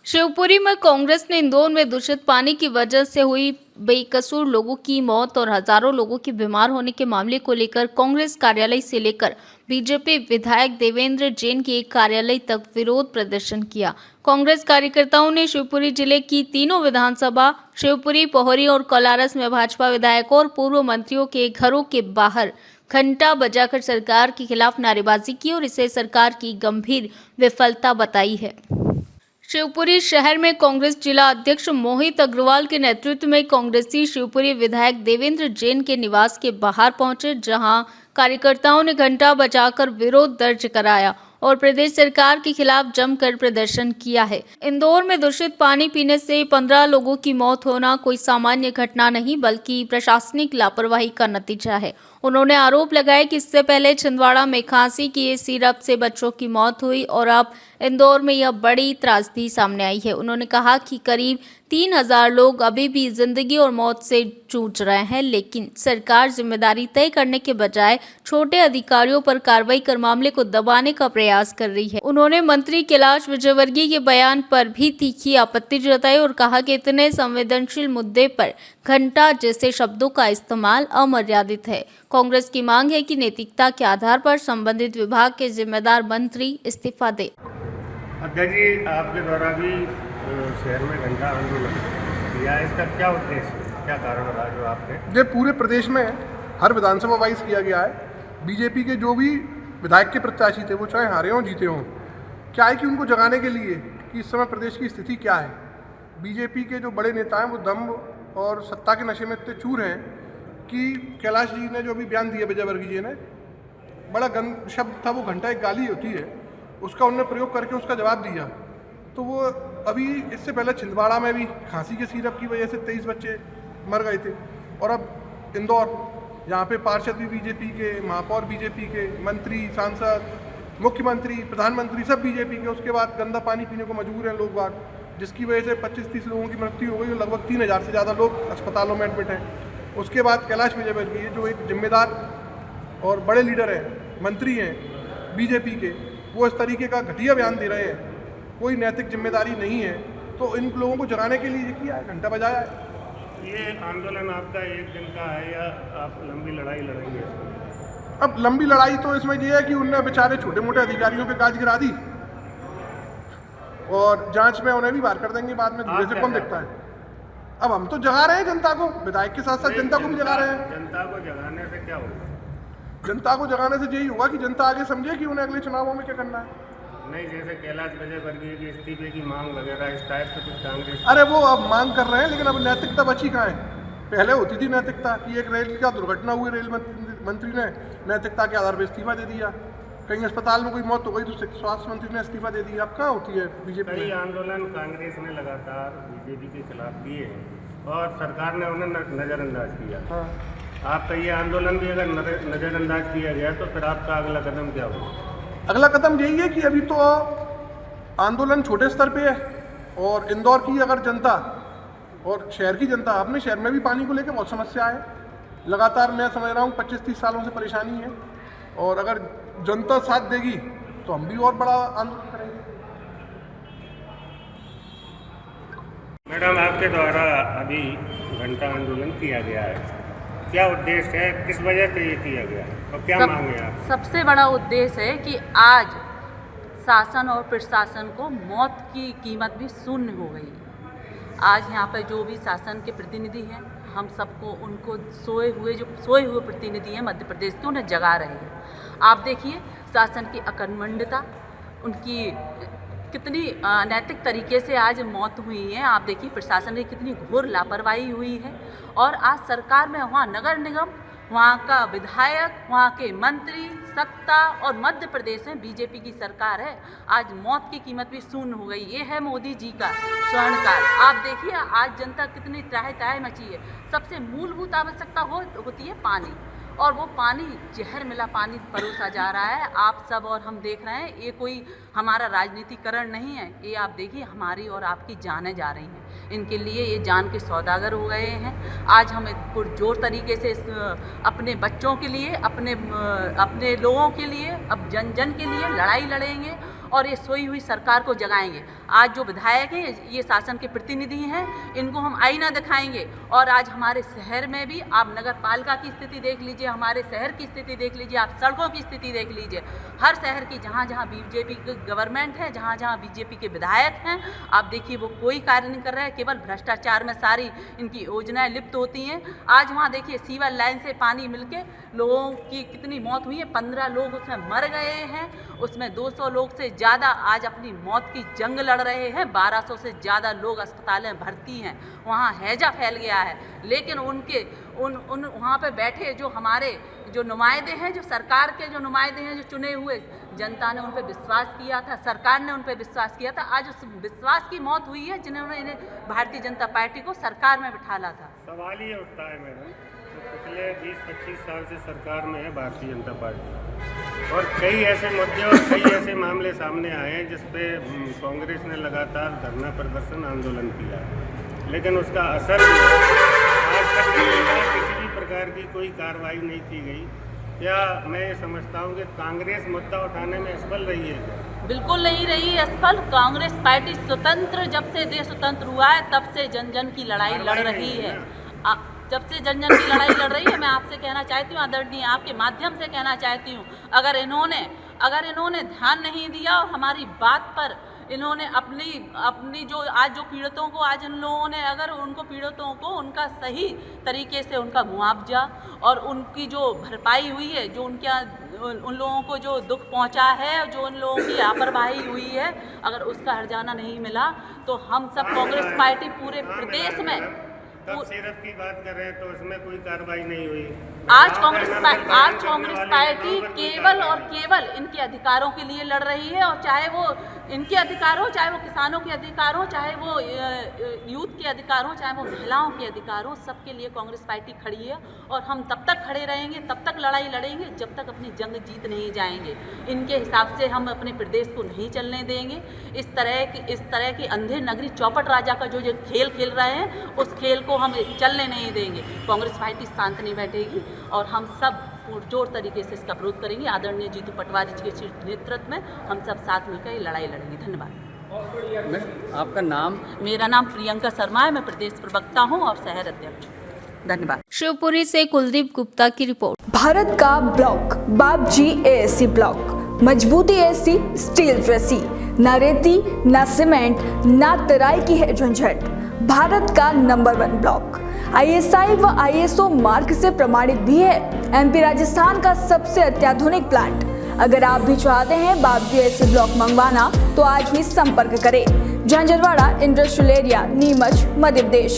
शिवपुरी में कांग्रेस ने इंदौर में दूषित पानी की वजह से हुई बेकसूर लोगों की मौत और हजारों लोगों के बीमार होने के मामले को लेकर कांग्रेस कार्यालय से लेकर बीजेपी विधायक देवेंद्र जैन के कार्यालय तक विरोध प्रदर्शन किया। कांग्रेस कार्यकर्ताओं ने शिवपुरी जिले की तीनों विधानसभा शिवपुरी, पोहरी और कोलारस में भाजपा विधायकों और पूर्व मंत्रियों के घरों के बाहर घंटा बजाकर सरकार के खिलाफ नारेबाजी की और इसे सरकार की गंभीर विफलता बताई है। शिवपुरी शहर में कांग्रेस जिला अध्यक्ष मोहित अग्रवाल के नेतृत्व में कांग्रेसी शिवपुरी विधायक देवेंद्र जैन के निवास के बाहर पहुंचे, जहां कार्यकर्ताओं ने घंटा बजाकर विरोध दर्ज कराया और प्रदेश सरकार के खिलाफ जमकर प्रदर्शन किया है। इंदौर में दूषित पानी पीने से 15 लोगों की मौत होना कोई सामान्य घटना नहीं बल्कि प्रशासनिक लापरवाही का नतीजा है। उन्होंने आरोप लगाया कि इससे पहले छिंदवाड़ा में खांसी की सिरप से बच्चों की मौत हुई और अब इंदौर में यह बड़ी त्रासदी सामने आई है। उन्होंने कहा कि करीब 3000 लोग अभी भी जिंदगी और मौत से जूझ रहे हैं, लेकिन सरकार जिम्मेदारी तय करने के बजाय छोटे अधिकारियों पर कार्रवाई कर मामले को दबाने का प्रयास कर रही है। उन्होंने मंत्री कैलाश विजयवर्गीय के बयान पर भी तीखी आपत्ति जताई और कहा कि इतने संवेदनशील मुद्दे पर घंटा जैसे शब्दों का इस्तेमाल अमर्यादित है। कांग्रेस की मांग है कि नैतिकता के आधार पर संबंधित विभाग के जिम्मेदार मंत्री इस्तीफा दें। अध्यक्ष जी, आपके द्वारा भी शहर में घंटा आंदोलन किया, इसका क्या उद्देश्य, क्या कारण रहा जो आपने? ये पूरे प्रदेश में हर विधानसभा वाइज किया गया है। बीजेपी के जो भी विधायक के प्रत्याशी थे, वो चाहे हारे हों जीते हों, क्या है कि उनको जगाने के लिए कि इस समय प्रदेश की स्थिति क्या है। बीजेपी के जो बड़े नेता हैं वो दम्भ और सत्ता के नशे में इतने चूर हैं कि कैलाश जी ने जो भी बयान दिया, विजयवर्गीय जी ने, बड़ा गंद शब्द था वो, घंटा एक गाली होती है, उसका उन्होंने प्रयोग करके उसका जवाब दिया। तो वो अभी इससे पहले छिंदवाड़ा में भी खांसी के सिरप की वजह से 23 बच्चे मर गए थे, और अब इंदौर, यहाँ पे पार्षद भी बीजेपी के, महापौर बीजेपी के, मंत्री, सांसद, मुख्यमंत्री, प्रधानमंत्री सब बीजेपी के। उसके बाद गंदा पानी पीने को मजबूर हैं लोग बाग, जिसकी वजह से 25-30 लोगों की मृत्यु हो गई और लगभग 3000 से ज़्यादा लोग अस्पतालों में एडमिट हैं। उसके बाद कैलाश विजयवर्गीय जो एक जिम्मेदार और बड़े लीडर हैं, मंत्री हैं बीजेपी के, वो इस तरीके का घटिया बयान दे रहे हैं, कोई नैतिक जिम्मेदारी नहीं है। तो इन लोगों को जगाने के लिए किया है, घंटा बजाया है। ये आंदोलन आपका एक दिन का है या आप लंबी लड़ाई लड़ेंगे? अब लंबी लड़ाई तो इसमें ये है कि उनने बेचारे छोटे मोटे अधिकारियों पे गाज गिरा दी और जांच में उन्हें भी बाहर कर देंगे बाद में, धीरे से कौन देखता है। अब हम तो जगा रहे हैं जनता को, विधायक के साथ साथ जनता को भी जगा रहे हैं। जनता को जगाने से क्या होगा? जनता को जगाने से यही होगा कि जनता आगे समझे कि उन्हें अगले चुनावों में क्या करना है। नहीं, जैसे कैलाश विजयवर्गीय की इस्तीफे की मांग वगैरह इस टाइप से कुछ कांग्रेस? अरे वो अब मांग कर रहे हैं, लेकिन अब नैतिकता बची कहाँ है? पहले होती थी नैतिकता कि एक रेल का दुर्घटना हुई, रेल मंत्री ने नैतिकता के आधार पर इस्तीफा दे दिया, कहीं अस्पताल में कोई मौत हो गई तो स्वास्थ्य मंत्री ने इस्तीफा दे दिया। अब कहाँ होती है बीजेपी? कई आंदोलन कांग्रेस ने लगातार बीजेपी के खिलाफ किए हैं और सरकार ने उन्हें नज़रअंदाज किया। हाँ। आपका ये आंदोलन भी अगर नज़रअंदाज किया गया तो फिर आपका अगला कदम क्या होगा? अगला कदम यही है कि अभी तो आंदोलन छोटे स्तर पे है और इंदौर की अगर जनता और शहर की जनता, अपने शहर में भी पानी को लेकर बहुत समस्या है लगातार, मैं समझ रहा हूँ 25-30 सालों से परेशानी है, और अगर जनता साथ देगी तो हम भी और बड़ा आंदोलन करेंगे। मैडम, आपके द्वारा अभी घंटा आंदोलन किया गया है, क्या उद्देश्य है, किस वजह से ये किया गया और क्या मांगे आप? सबसे बड़ा उद्देश्य है कि आज शासन और प्रशासन को मौत की कीमत भी शून्य हो गई। आज यहाँ पर जो भी शासन के प्रतिनिधि हैं, हम सबको उनको सोए हुए प्रतिनिधि हैं मध्य प्रदेश के, उन्हें जगा रहे हैं। आप देखिए शासन की अकर्मण्यता, उनकी कितनी अनैतिक तरीके से आज मौत हुई है। आप देखिए प्रशासन की कितनी घोर लापरवाही हुई है, और आज सरकार में वहाँ नगर निगम, वहाँ का विधायक, वहाँ के मंत्री, सत्ता और मध्य प्रदेश में बीजेपी की सरकार है। आज मौत की कीमत भी शून्य हो गई। ये है मोदी जी का स्वर्णकाल। आप देखिए आज जनता कितनी त्राहि मची है। सबसे मूलभूत आवश्यकता होती है पानी, और वो पानी जहर मिला पानी परोसा जा रहा है। आप सब और हम देख रहे हैं, ये कोई हमारा राजनीतिकरण नहीं है, ये आप देखिए हमारी और आपकी जानें जा रही हैं। इनके लिए ये जान के सौदागर हो गए हैं। आज हम पुरजोर तरीके से अपने बच्चों के लिए, अपने लोगों के लिए, अब जन जन के लिए लड़ाई लड़ेंगे और ये सोई हुई सरकार को जगाएंगे। आज जो विधायक हैं ये शासन के प्रतिनिधि हैं, इनको हम आईना दिखाएंगे। और आज हमारे शहर में भी आप नगर पालिका की स्थिति देख लीजिए, हमारे शहर की स्थिति देख लीजिए, आप सड़कों की स्थिति देख लीजिए। हर शहर की जहाँ जहाँ बीजेपी की गवर्नमेंट है, जहाँ जहाँ बीजेपी के विधायक हैं, आप देखिए वो कोई कार्य नहीं कर रहे हैं, केवल भ्रष्टाचार में सारी इनकी योजनाएं लिप्त होती हैं। आज वहाँ देखिए सीवर लाइन से पानी मिलके लोगों की कितनी मौत हुई है, 15 लोग उसमें मर गए हैं, उसमें 200 लोग से ज़्यादा आज अपनी मौत की जंग लड़ रहे हैं, 1200 से ज़्यादा लोग अस्पताल में भर्ती हैं, वहाँ हैजा फैल गया है। लेकिन उन वहाँ पे बैठे जो हमारे जो नुमाइंदे हैं, जो सरकार के जो नुमाइंदे हैं, जो चुने हुए, जनता ने उन पर विश्वास किया था, सरकार ने उन पर विश्वास किया था। आज उस विश्वास की मौत हुई है जिन्होंने इन्हें भारतीय जनता पार्टी को सरकार में बिठाला था। सवाल ये उठता है मैडम, तो पिछले 20-25 साल से सरकार में है भारतीय जनता पार्टी, और कई ऐसे मुद्दे और कई ऐसे मामले सामने आए हैं जिस पे कांग्रेस ने लगातार धरना प्रदर्शन आंदोलन किया है, लेकिन उसका असर आज तक किसी भी प्रकार की कोई कार्रवाई नहीं की गई। क्या मैं ये समझता हूँ कि कांग्रेस मुद्दा उठाने में असफल रही है क्या? बिल्कुल नहीं रही है असफल। कांग्रेस पार्टी स्वतंत्र, जब से देश स्वतंत्र हुआ है तब से जन जन की लड़ाई लड़ रही है। जब से जन जन की लड़ाई लड़ रही है, मैं आपसे कहना चाहती हूँ आदरणीय, आपके माध्यम से कहना चाहती हूँ, अगर इन्होंने ध्यान नहीं दिया और हमारी बात पर इन्होंने अपनी जो आज जो पीड़ितों को, आज इन लोगों ने अगर उनको पीड़ितों को उनका सही तरीके से उनका मुआवजा और उनकी जो भरपाई हुई है, जो उन लोगों को जो दुख पहुंचा है, जो उन लोगों की लापरवाही हुई है, अगर उसका हर्जाना नहीं मिला तो हम सब कांग्रेस पार्टी पूरे प्रदेश में तफसीरत की बात कर रहे हैं तो उसमें कोई कार्रवाई नहीं हुई। आज कांग्रेस पार्टी केवल और केवल इनके अधिकारों के लिए लड़ रही है, और चाहे वो इनके अधिकार हो, चाहे वो किसानों के अधिकार हो, चाहे वो यूथ के अधिकार हो, चाहे वो महिलाओं के अधिकार हो, सबके लिए कांग्रेस पार्टी खड़ी है। और हम तब तक खड़े रहेंगे, तब तक लड़ाई लड़ेंगे जब तक अपनी जंग जीत नहीं जाएंगे। इनके हिसाब से हम अपने प्रदेश को नहीं चलने देंगे। इस तरह के अंधे नगरी चौपट राजा का जो खेल खेल रहे हैं, उस खेल को हम चलने नहीं देंगे। कांग्रेस पार्टी शांत नहीं बैठेगी और हम सब पुरजोर तरीके से इसका विरोध करेंगे। आदरणीय जीतू पटवारी जी के नेतृत्व में हम सब साथ मिलकर ये लड़ाई लड़ेंगे। धन्यवाद। आपका नाम? मेरा नाम प्रियंका शर्मा है, मैं प्रदेश प्रवक्ता हूँ और शहर अध्यक्ष हूँ। धन्यवाद। शिवपुरी से कुलदीप गुप्ता की रिपोर्ट। भारत का ब्लॉक बाबजी एएससी ब्लॉक, मजबूती ऐसी स्टील जैसी, न रेती न सीमेंट न तराई की है झंझट। भारत का नंबर 1 ब्लॉक ISI व ISO मार्क से प्रमाणित भी है। MP राजस्थान का सबसे अत्याधुनिक प्लांट। अगर आप भी चाहते हैं बाबजी एएससी ब्लॉक मंगवाना तो आज ही संपर्क करें। Jhanjharwada industrial area, Neemuch, Madhya Pradesh.